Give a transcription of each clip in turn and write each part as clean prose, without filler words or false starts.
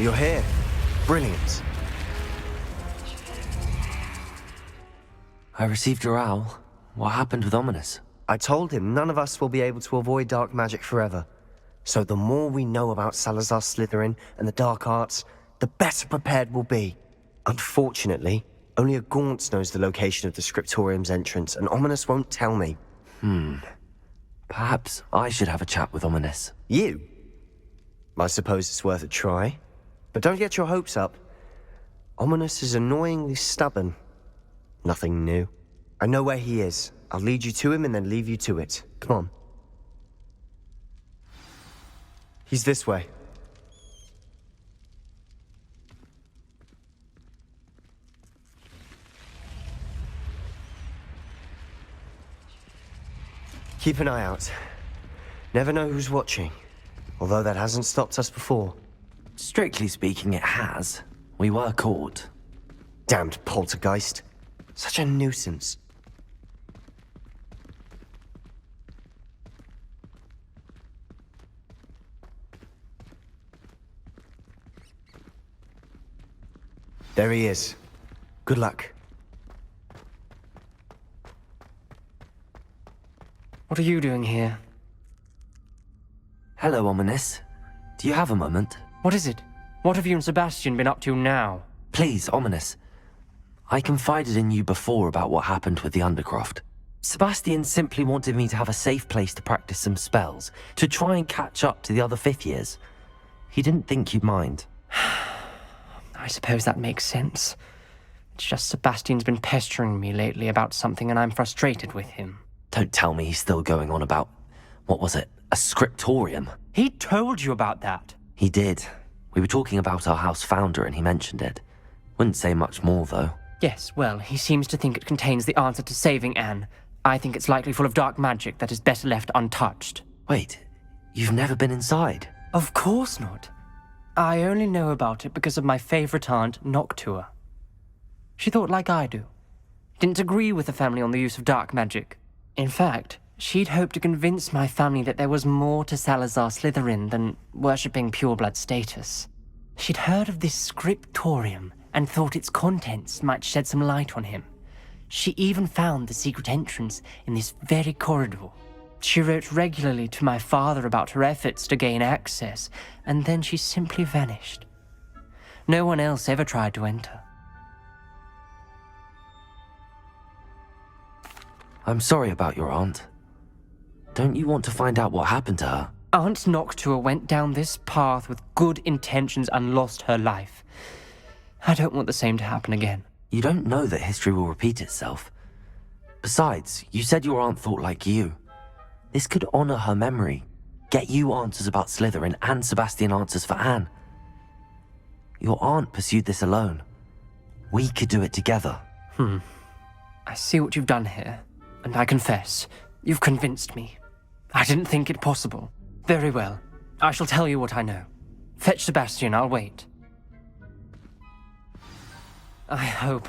You're here. Brilliant. I received your owl. What happened with Ominous? I told him none of us will be able to avoid dark magic forever. So the more we know about Salazar Slytherin and the dark arts, the better prepared we'll be. Unfortunately, only a Gaunt knows the location of the Scriptorium's entrance, and Ominous won't tell me. Perhaps I should have a chat with Ominous. You? I suppose it's worth a try. But don't get your hopes up. Ominous is annoyingly stubborn. Nothing new. I know where he is. I'll lead you to him and then leave you to it. Come on. He's this way. Keep an eye out. Never know who's watching. Although that hasn't stopped us before. Strictly speaking, it has. We were caught. Damned poltergeist. Such a nuisance. There he is. Good luck. What are you doing here? Hello, Ominous. Do you have a moment? What is it? What have you and Sebastian been up to now? Please, Ominous. I confided in you before about what happened with the Undercroft. Sebastian simply wanted me to have a safe place to practice some spells, to try and catch up to the other fifth years. He didn't think you'd mind. I suppose that makes sense. It's just Sebastian's been pestering me lately about something and I'm frustrated with him. Don't tell me he's still going on about, what was it, a scriptorium? He told you about that. He did. We were talking about our house founder and he mentioned it. Wouldn't say much more, though. Yes, well, he seems to think it contains the answer to saving Anne. I think it's likely full of dark magic that is better left untouched. Wait, you've never been inside? Of course not. I only know about it because of my favorite aunt, Noctua. She thought like I do. Didn't agree with the family on the use of dark magic. In fact, she'd hoped to convince my family that there was more to Salazar Slytherin than worshipping pureblood status. She'd heard of this scriptorium and thought its contents might shed some light on him. She even found the secret entrance in this very corridor. She wrote regularly to my father about her efforts to gain access, and then she simply vanished. No one else ever tried to enter. I'm sorry about your aunt. Don't you want to find out what happened to her? Aunt Noctua went down this path with good intentions and lost her life. I don't want the same to happen again. You don't know that history will repeat itself. Besides, you said your aunt thought like you. This could honor her memory, get you answers about Slytherin and Sebastian answers for Anne. Your aunt pursued this alone. We could do it together. I see what you've done here, and I confess, you've convinced me. I didn't think it possible. Very well. I shall tell you what I know. Fetch Sebastian, I'll wait. I hope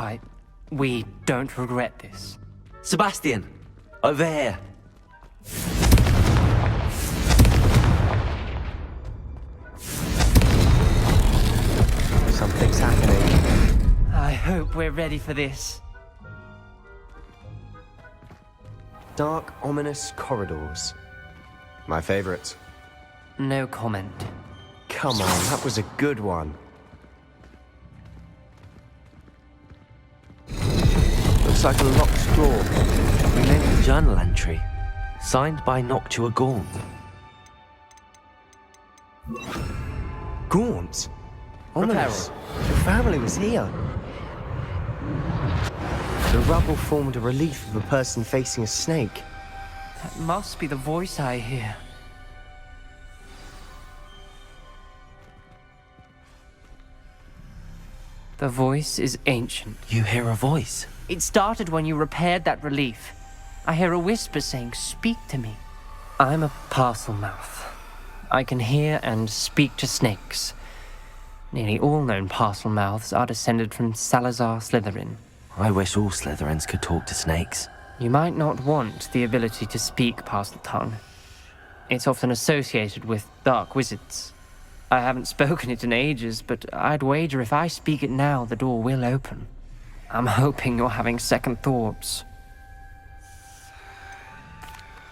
we don't regret this. Sebastian! Over here! Something's happening. I hope we're ready for this. Dark, ominous corridors. My favorite. No comment. Come on, that was a good one. Looks like a locked door. We named the journal entry. Signed by Noctua Gaunt. Gaunt? Ominous. The family was here. The rubble formed a relief of a person facing a snake. That must be the voice I hear. The voice is ancient. You hear a voice? It started when you repaired that relief. I hear a whisper saying, "Speak to me." I'm a parcel mouth. I can hear and speak to snakes. Nearly all known parcel mouths are descended from Salazar Slytherin. I wish all Slytherins could talk to snakes. You might not want the ability to speak parcel tongue. It's often associated with dark wizards. I haven't spoken it in ages, but I'd wager if I speak it now, the door will open. I'm hoping you're having second thoughts.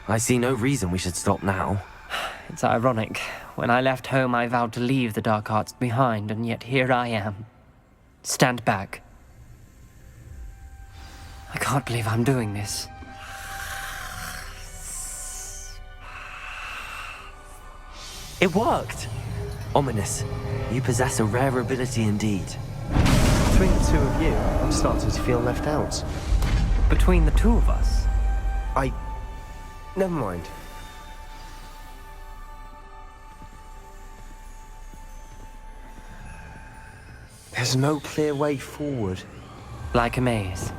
I see no reason we should stop now. It's ironic. When I left home, I vowed to leave the dark arts behind, and yet here I am. Stand back. I can't believe I'm doing this. It worked! Ominous, you possess a rare ability indeed. Between the two of you, I'm starting to feel left out. Between the two of us? Never mind. There's no clear way forward. Like a maze.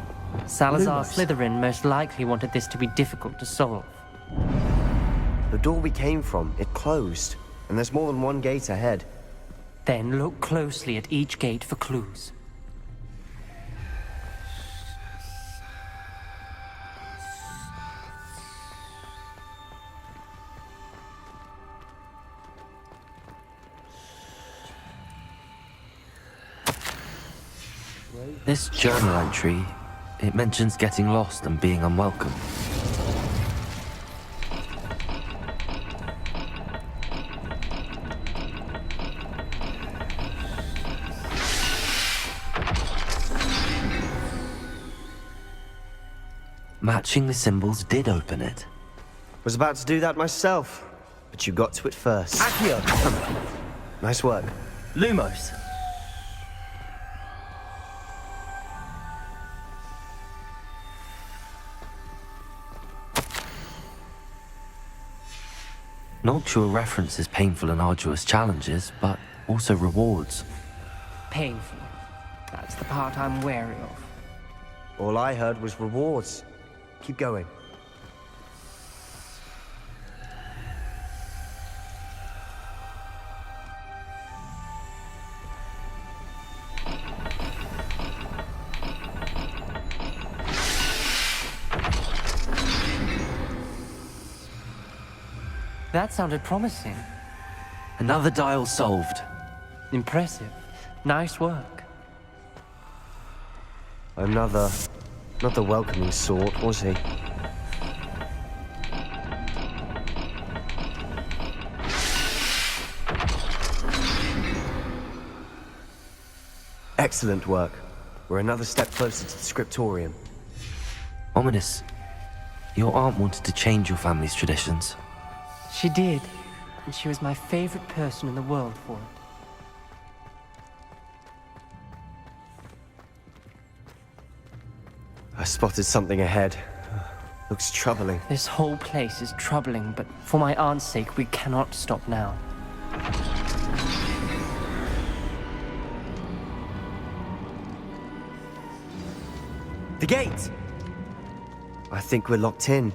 Salazar Lumos. Slytherin most likely wanted this to be difficult to solve. The door we came from, it closed. And there's more than one gate ahead. Then look closely at each gate for clues. This journal entry, it mentions getting lost and being unwelcome. Matching the symbols did open it. Was about to do that myself, but you got to it first. Accio! Nice work. Lumos! Noctua references painful and arduous challenges, but also rewards. Painful. That's the part I'm wary of. All I heard was rewards. Keep going. That sounded promising. Another dial solved. Impressive. Nice work. Another... not the welcoming sort, was he? Excellent work. We're another step closer to the scriptorium. Ominous, your aunt wanted to change your family's traditions. She did. And she was my favorite person in the world for it. I spotted something ahead. Looks troubling. This whole place is troubling, but for my aunt's sake, we cannot stop now. The gate! I think we're locked in.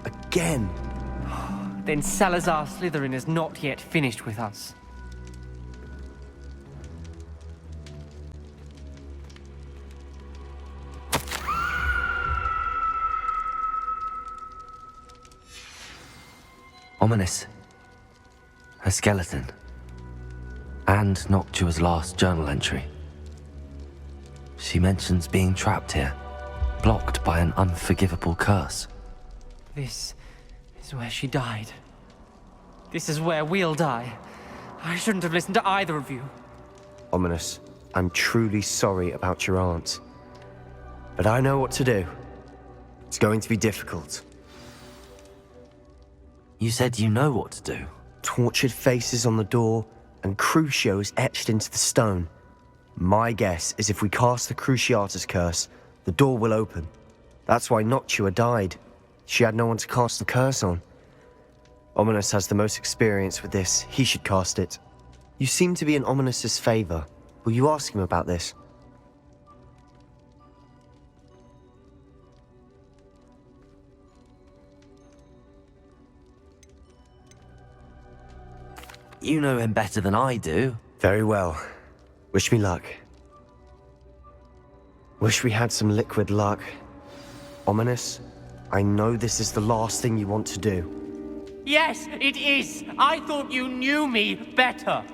Again. Then Salazar Slytherin is not yet finished with us. Ominous. A skeleton. And Noctua's last journal entry. She mentions being trapped here, blocked by an unforgivable curse. This is where she died. This is where we'll die. I shouldn't have listened to either of you. Ominous, I'm truly sorry about your aunt. But I know what to do. It's going to be difficult. You said you know what to do. Tortured faces on the door, and Crucio is etched into the stone. My guess is if we cast the Cruciatus curse, the door will open. That's why Noctua died. She had no one to cast the curse on. Ominous has the most experience with this. He should cast it. You seem to be in Ominous's favor. Will you ask him about this? You know him better than I do. Very well. Wish me luck. Wish we had some liquid luck. Ominous, I know this is the last thing you want to do. Yes, it is. I thought you knew me better.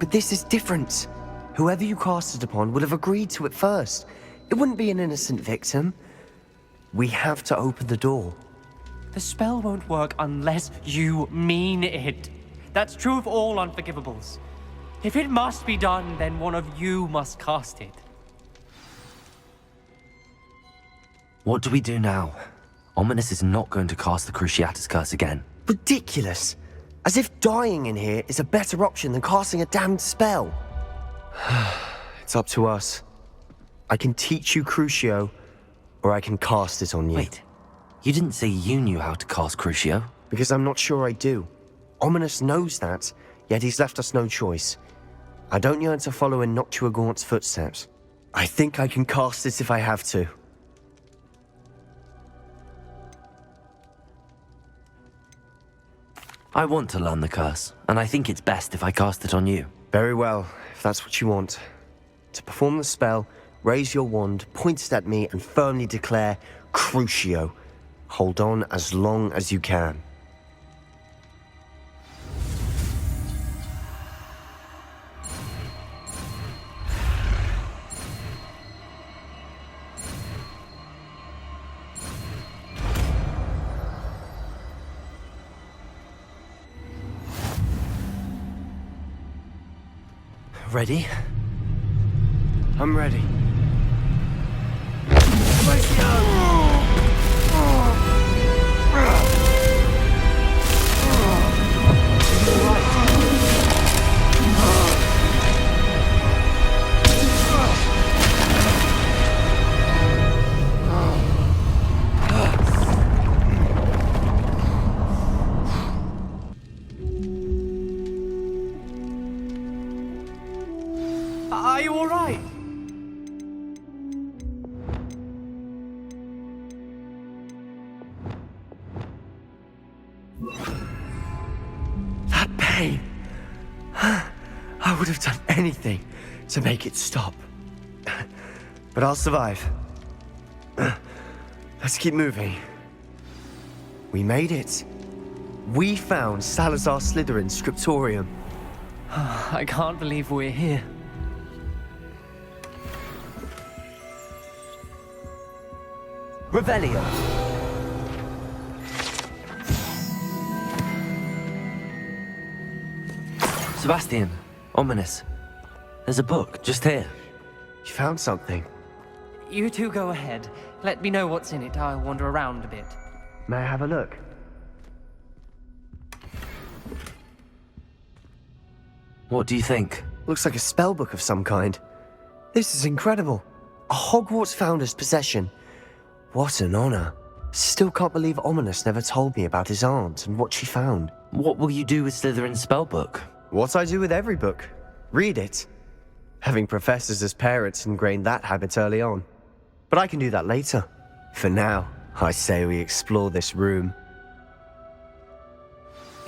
But this is different. Whoever you cast it upon would have agreed to it first. It wouldn't be an innocent victim. We have to open the door. The spell won't work unless you mean it. That's true of all unforgivables. If it must be done, then one of you must cast it. What do we do now? Ominous is not going to cast the Cruciatus curse again. Ridiculous. As if dying in here is a better option than casting a damned spell. It's up to us. I can teach you Crucio, or I can cast it on you. Wait, you didn't say you knew how to cast Crucio? Because I'm not sure I do. Ominous knows that, yet he's left us no choice. I don't yearn to follow in Noctua Gaunt's footsteps. I think I can cast it if I have to. I want to learn the curse, and I think it's best if I cast it on you. Very well, if that's what you want. To perform the spell, raise your wand, point it at me, and firmly declare, Crucio. Hold on as long as you can. Ready? I'm ready. Are you all right? That pain. I would have done anything to make it stop. But I'll survive. Let's keep moving. We made it. We found Salazar Slytherin's scriptorium. I can't believe we're here. Revelio. Sebastian, Ominous. There's a book just here. You found something. You two go ahead. Let me know what's in it. I'll wander around a bit. May I have a look? What do you think? Looks like a spell book of some kind. This is incredible. A Hogwarts founder's possession. What an honor. Still can't believe Ominous never told me about his aunt and what she found. What will you do with Slytherin's spellbook? What I do with every book. Read it. Having professors as parents ingrained that habit early on. But I can do that later. For now, I say we explore this room.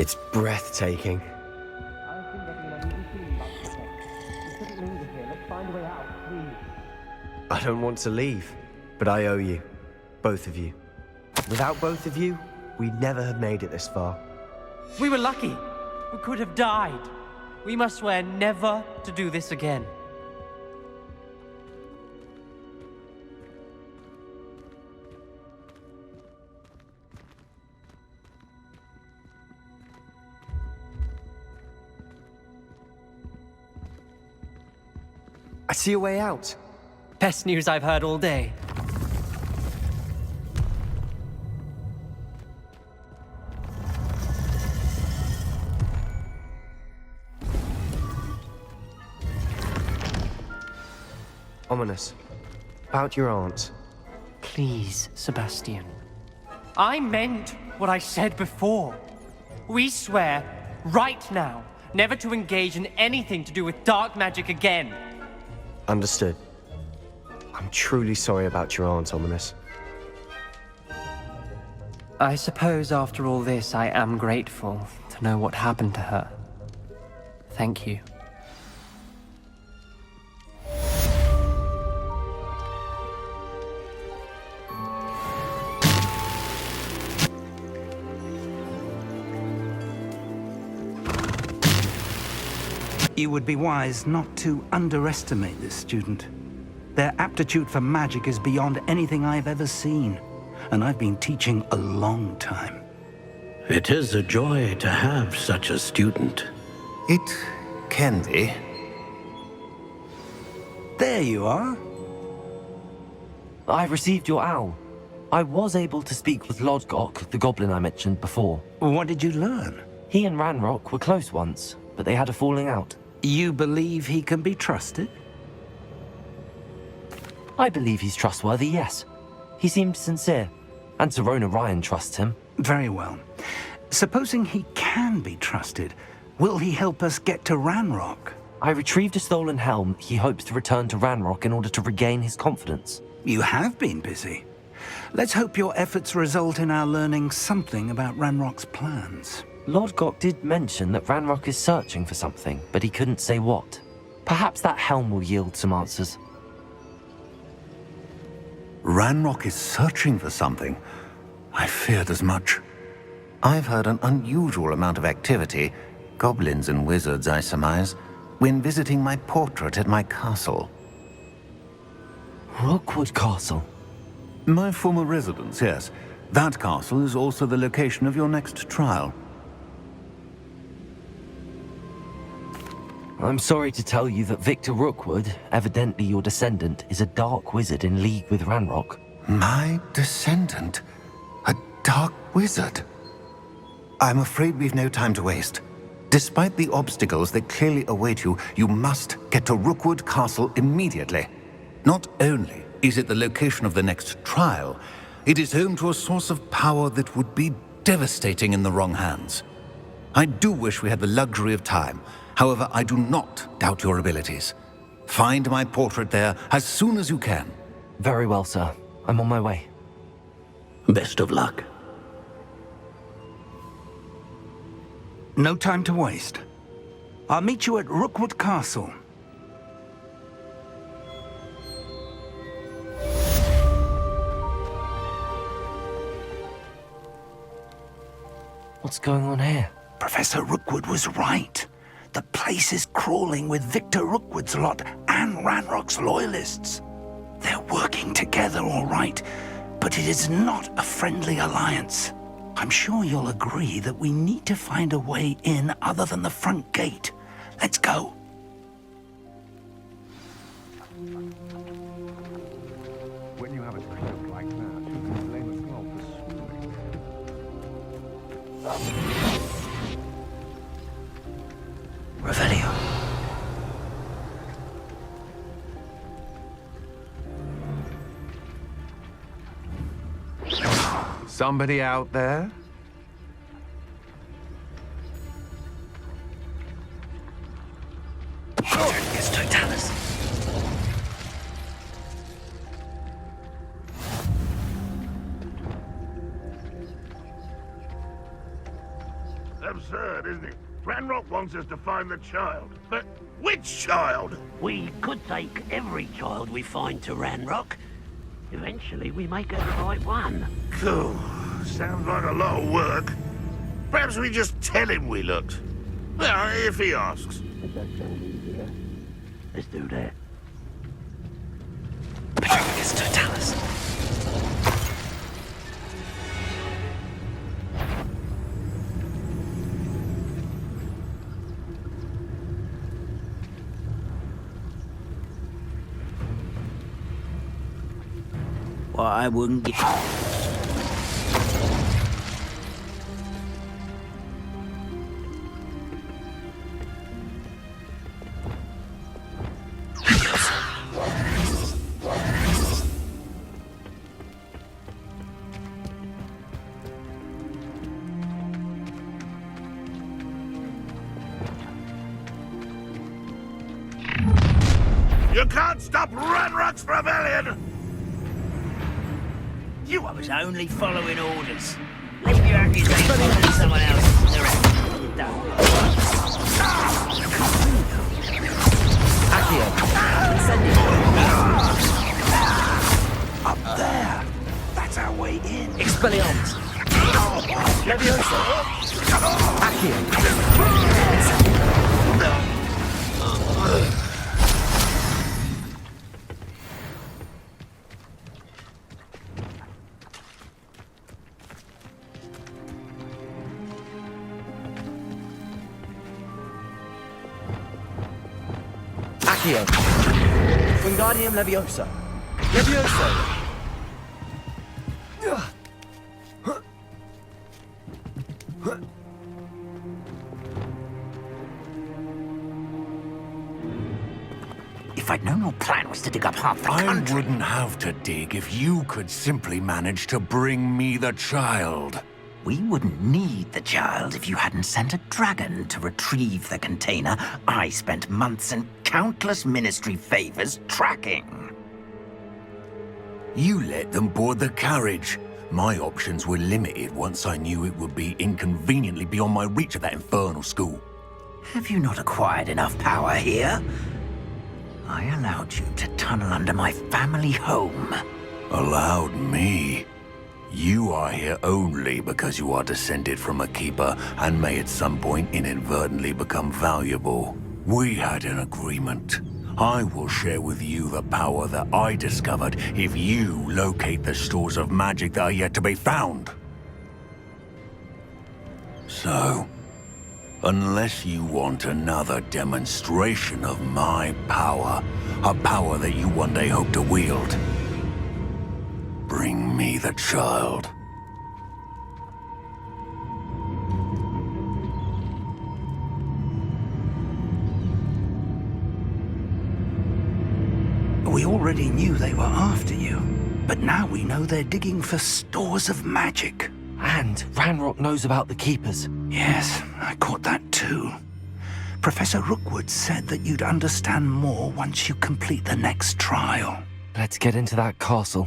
It's breathtaking. I've been getting an uneasy feeling about this place. We shouldn't linger here. Let's find a way out, please. I don't want to leave, but I owe you. Both of you. Without both of you, we'd never have made it this far. We were lucky. We could have died. We must swear never to do this again. I see a way out. Best news I've heard all day. Ominous. About your aunt. Please, Sebastian. I meant what I said before. We swear, right now, never to engage in anything to do with dark magic again. Understood. I'm truly sorry about your aunt, Ominous. I suppose after all this, I am grateful to know what happened to her. Thank you. You would be wise not to underestimate this student. Their aptitude for magic is beyond anything I've ever seen, and I've been teaching a long time. It is a joy to have such a student. It can be. There you are. I received your owl. I was able to speak with Lodgok, the goblin I mentioned before. What did you learn? He and Ranrock were close once, but they had a falling out. You believe he can be trusted? I believe he's trustworthy, yes. He seemed sincere, and Serona Ryan trusts him. Very well. Supposing he can be trusted, will he help us get to Ranrock? I retrieved a stolen helm he hopes to return to Ranrock in order to regain his confidence. You have been busy. Let's hope your efforts result in our learning something about Ranrock's plans. Lodgok did mention that Ranrock is searching for something, but he couldn't say what. Perhaps that helm will yield some answers. Ranrock is searching for something. I feared as much. I've heard an unusual amount of activity, goblins and wizards, I surmise, when visiting my portrait at my castle. Rookwood Castle? My former residence, yes. That castle is also the location of your next trial. I'm sorry to tell you that Victor Rookwood, evidently your descendant, is a dark wizard in league with Ranrock. My descendant? A dark wizard? I'm afraid we've no time to waste. Despite the obstacles that clearly await you, you must get to Rookwood Castle immediately. Not only is it the location of the next trial, it is home to a source of power that would be devastating in the wrong hands. I do wish we had the luxury of time. However, I do not doubt your abilities. Find my portrait there as soon as you can. Very well, sir. I'm on my way. Best of luck. No time to waste. I'll meet you at Rookwood Castle. What's going on here? Professor Rookwood was right. The place is crawling with Victor Rookwood's lot and Ranrock's loyalists. They're working together, all right, but it is not a friendly alliance. I'm sure you'll agree that we need to find a way in other than the front gate. Let's go. When you have a cloak like that, you can blame a cloth for swimming. Revelio. Somebody out there? It's Totalis. Absurd, isn't it? Ranrock wants us to find the child. But which child? We could take every child we find to Ranrock. Eventually, we may get the right one. Cool. Sounds like a lot of work. Perhaps we just tell him we looked. Well, if he asks. It does sound easier. Let's do that. It's Totalis. Well, I wouldn't get... You can't stop Ranrock's rebellion! You was only following orders. Leave your accusations to someone else. Direct. Done. Up there. That's our way in. Expelliarmus. Leviosa. Accio. Crucio. Wingardium Leviosa. Leviosa! If I'd known your plan was to dig up half the I country... wouldn't have to dig if you could simply manage to bring me the child. We wouldn't need the child if you hadn't sent a dragon to retrieve the container I spent months and countless ministry favors tracking. You let them board the carriage. My options were limited once I knew it would be inconveniently beyond my reach at that infernal school. Have you not acquired enough power here? I allowed you to tunnel under my family home. Allowed me? You are here only because you are descended from a keeper and may at some point inadvertently become valuable. We had an agreement. I will share with you the power that I discovered if you locate the stores of magic that are yet to be found. So, unless you want another demonstration of my power, a power that you one day hope to wield, bring me the child. We already knew they were after you, but now we know they're digging for stores of magic. And Ranrock knows about the Keepers. Yes, I caught that too. Professor Rookwood said that you'd understand more once you complete the next trial. Let's get into that castle.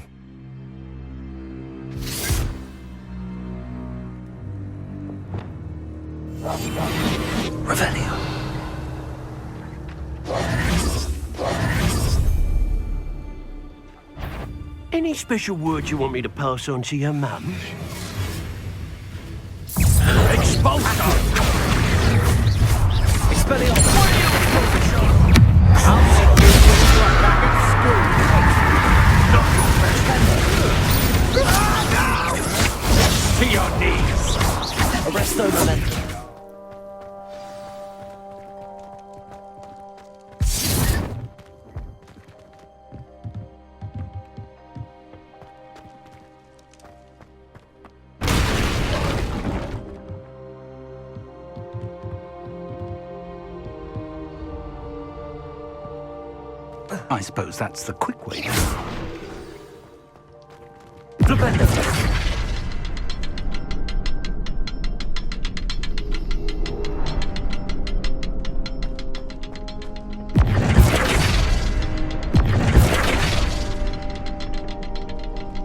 Revelio. Any special words you want me to pass on to your mum? Expulso! Expelliarmus! I'll see you back at school. Not your best. To your knees! Arresto Momentum. I suppose that's the quick way.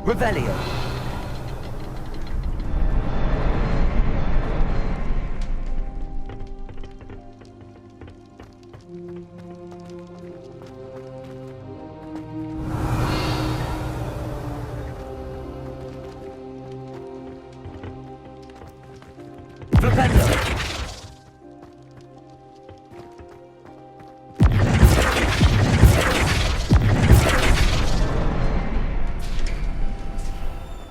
Revelio.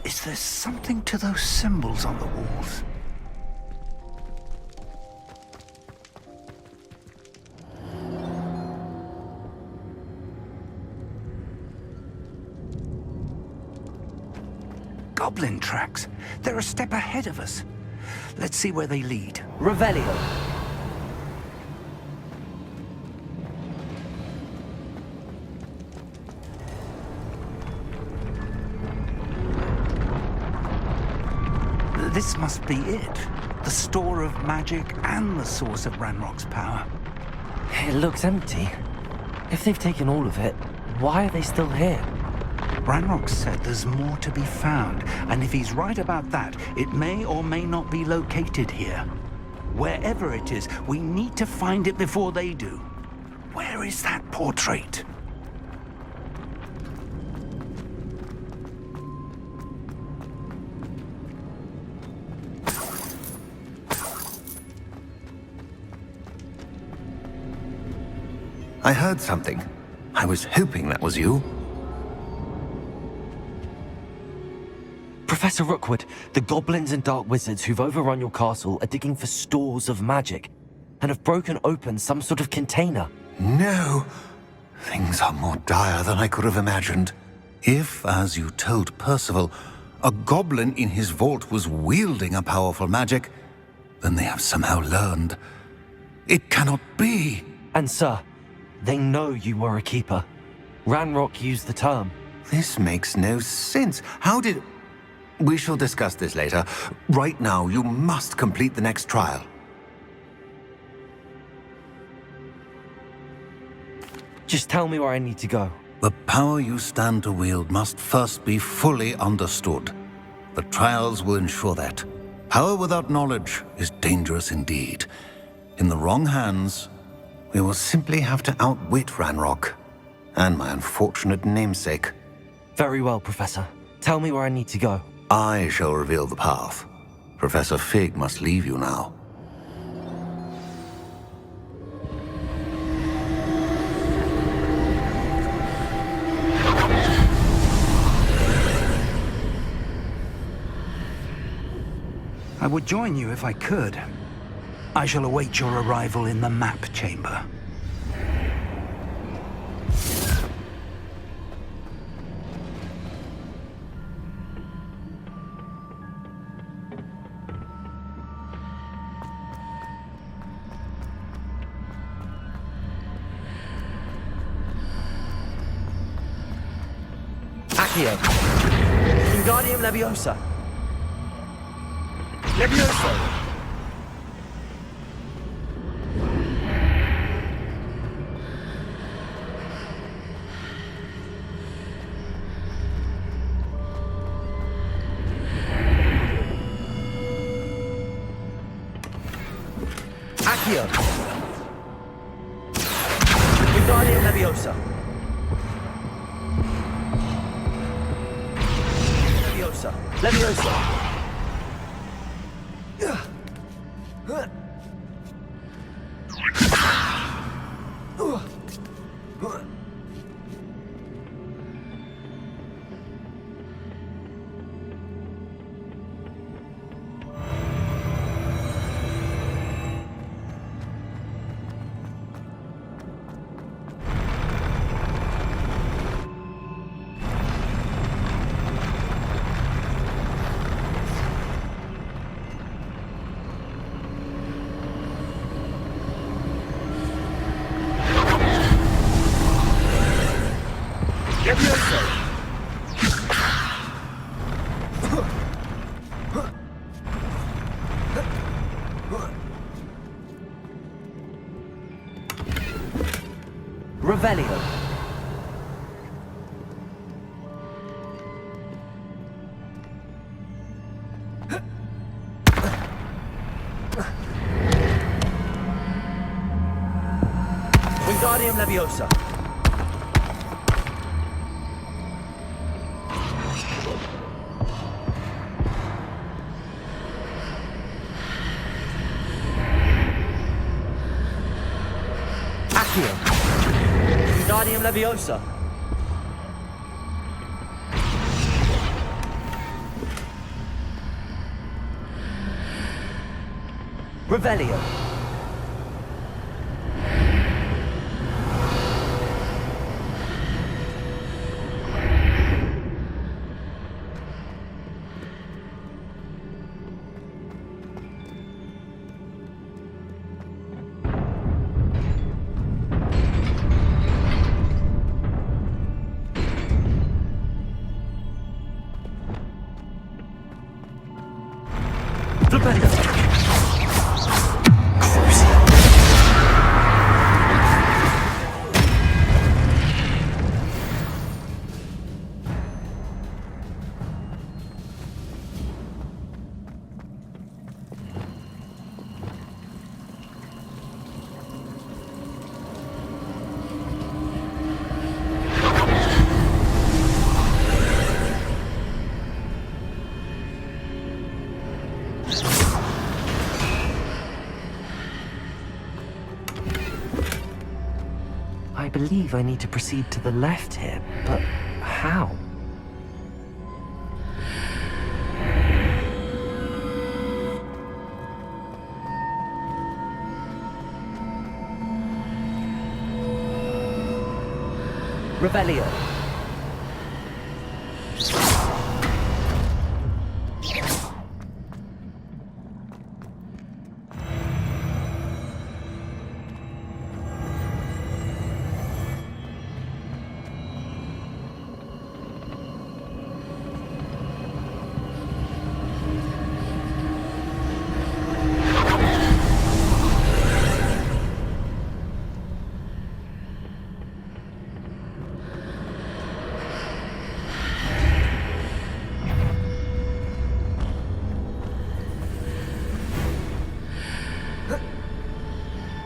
Is there something to those symbols on the walls? Goblin tracks. They're a step ahead of us. Let's see where they lead. Revelio. This must be it. The store of magic and the source of Ranrock's power. It looks empty. If they've taken all of it, why are they still here? Ranrock said there's more to be found, and if he's right about that, it may or may not be located here. Wherever it is, we need to find it before they do. Where is that portrait? I heard something. I was hoping that was you. Professor Rookwood, the goblins and dark wizards who've overrun your castle are digging for stores of magic and have broken open some sort of container. No. Things are more dire than I could have imagined. If, as you told Percival, a goblin in his vault was wielding a powerful magic, then they have somehow learned. It cannot be! And sir, they know you were a keeper. Ranrock used the term. This makes no sense. How did... We shall discuss this later. Right now, you must complete the next trial. Just tell me where I need to go. The power you stand to wield must first be fully understood. The trials will ensure that. Power without knowledge is dangerous indeed. In the wrong hands, we will simply have to outwit Ranrock and my unfortunate namesake. Very well, Professor. Tell me where I need to go. I shall reveal the path. Professor Fig must leave you now. I would join you if I could. I shall await your arrival in the map chamber. Accio. Wingardium Leviosa. Levioso. Accio. Wingardium Leviosa. Leviosa. Leviosa. Revelio. Wingardium Leviosa. Accio. Wingardium Leviosa. Revelio. I believe I need to proceed to the left here, but how? Revelio.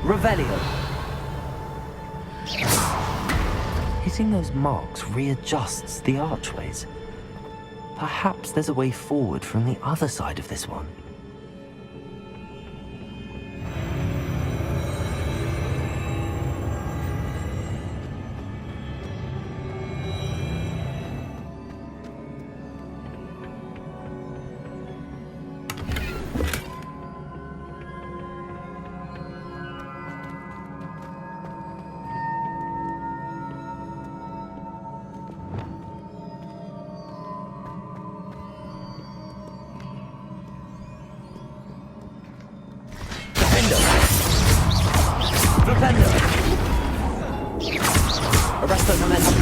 Revelio. Hitting those marks readjusts the archways. Perhaps there's a way forward from the other side of this one. Arresto momentum.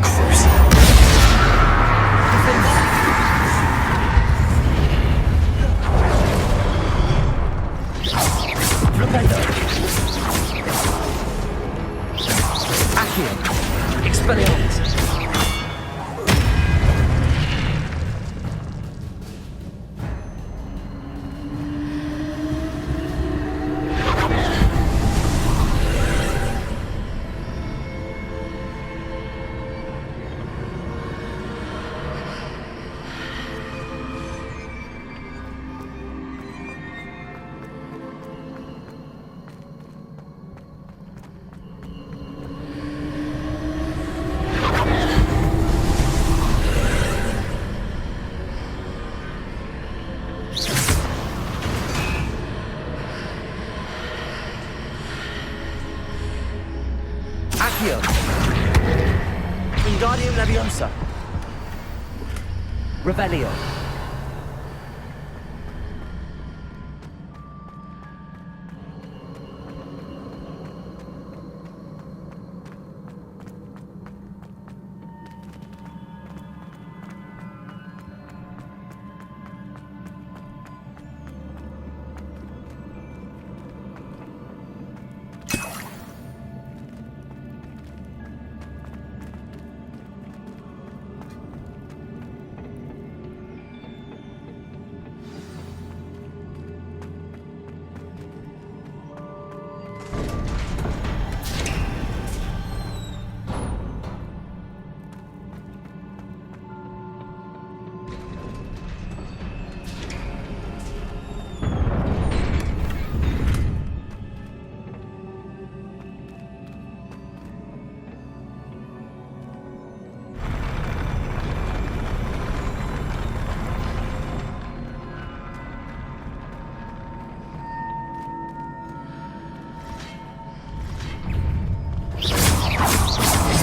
Crucio. Flipendo. Accio. Expelliarmus. Accio. Wingardium Leviosa. Revelio.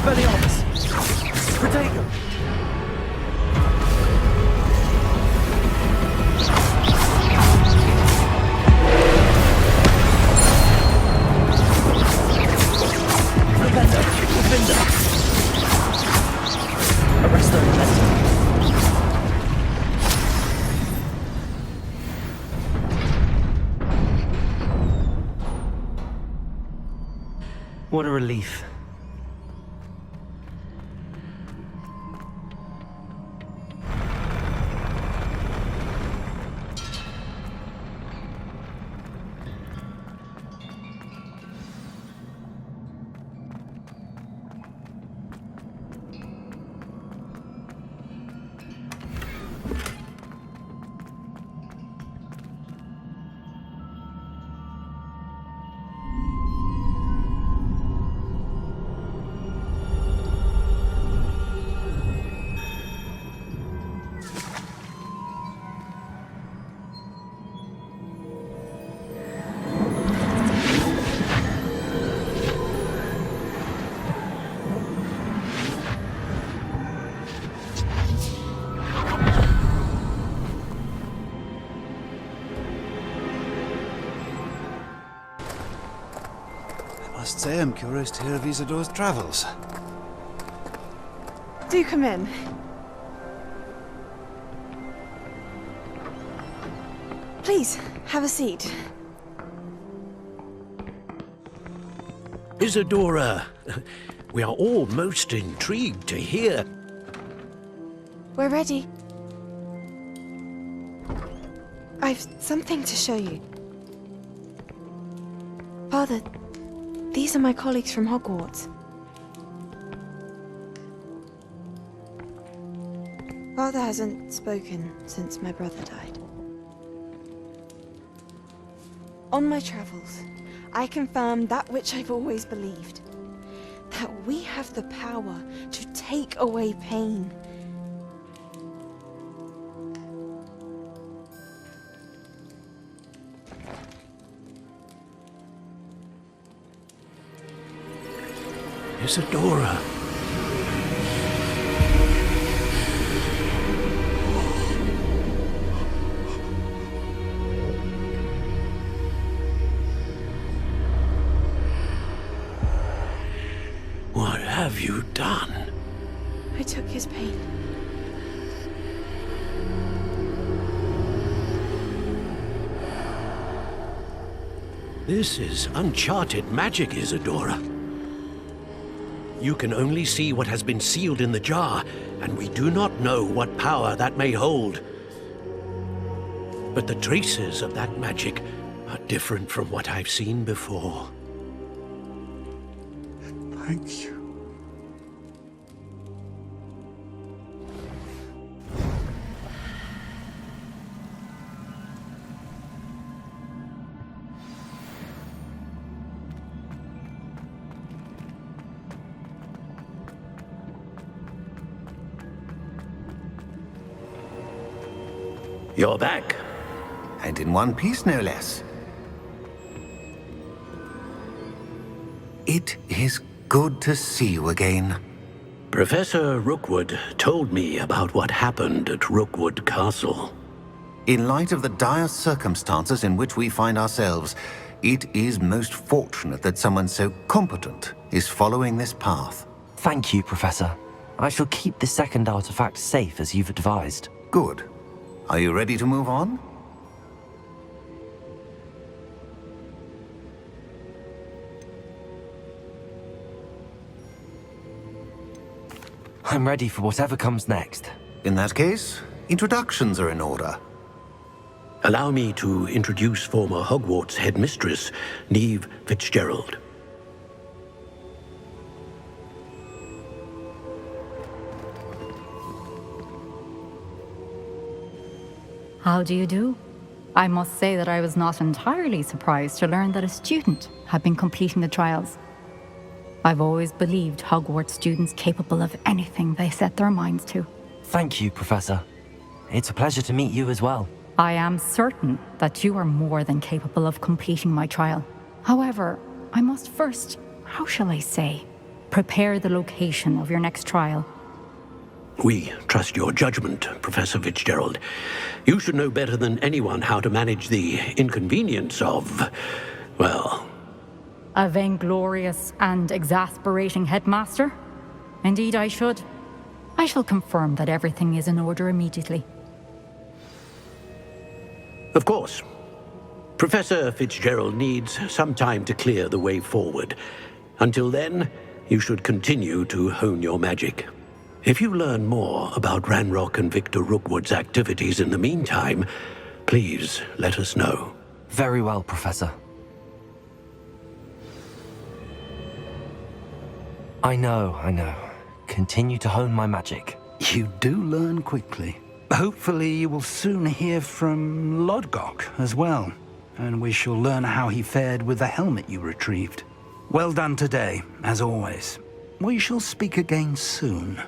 Expelliarmus. Protego. Flipendo. Defender. Arresto momentum. What a relief. Must say I'm curious to hear of Isidore's travels. Do come in. Please, have a seat. Isadora, we are all most intrigued to hear. We're ready. I've something to show you. Father, these are my colleagues from Hogwarts. Father hasn't spoken since my brother died. On my travels, I confirmed that which I've always believed. That we have the power to take away pain. Isadora. What have you done? I took his pain. This is uncharted magic, Isadora. You can only see what has been sealed in the jar, and we do not know what power that may hold. But the traces of that magic are different from what I've seen before. Thank you. You're back. And in one piece, no less. It is good to see you again. Professor Rookwood told me about what happened at Rookwood Castle. In light of the dire circumstances in which we find ourselves, it is most fortunate that someone so competent is following this path. Thank you, Professor. I shall keep the second artifact safe as you've advised. Good. Are you ready to move on? I'm ready for whatever comes next. In that case, introductions are in order. Allow me to introduce former Hogwarts headmistress, Neve Fitzgerald. How do you do? I must say that I was not entirely surprised to learn that a student had been completing the trials. I've always believed Hogwarts students capable of anything they set their minds to. Thank you, Professor. It's a pleasure to meet you as well. I am certain that you are more than capable of completing my trial. However, I must first, how shall I say, prepare the location of your next trial. We trust your judgment, Professor Fitzgerald. You should know better than anyone how to manage the inconvenience of, well... A vainglorious and exasperating headmaster? Indeed I should. I shall confirm that everything is in order immediately. Of course. Professor Fitzgerald needs some time to clear the way forward. Until then, you should continue to hone your magic. If you learn more about Ranrock and Victor Rookwood's activities in the meantime, please let us know. Very well, Professor. I know. Continue to hone my magic. You do learn quickly. Hopefully you will soon hear from Lodgok as well, and we shall learn how he fared with the helmet you retrieved. Well done today, as always. We shall speak again soon.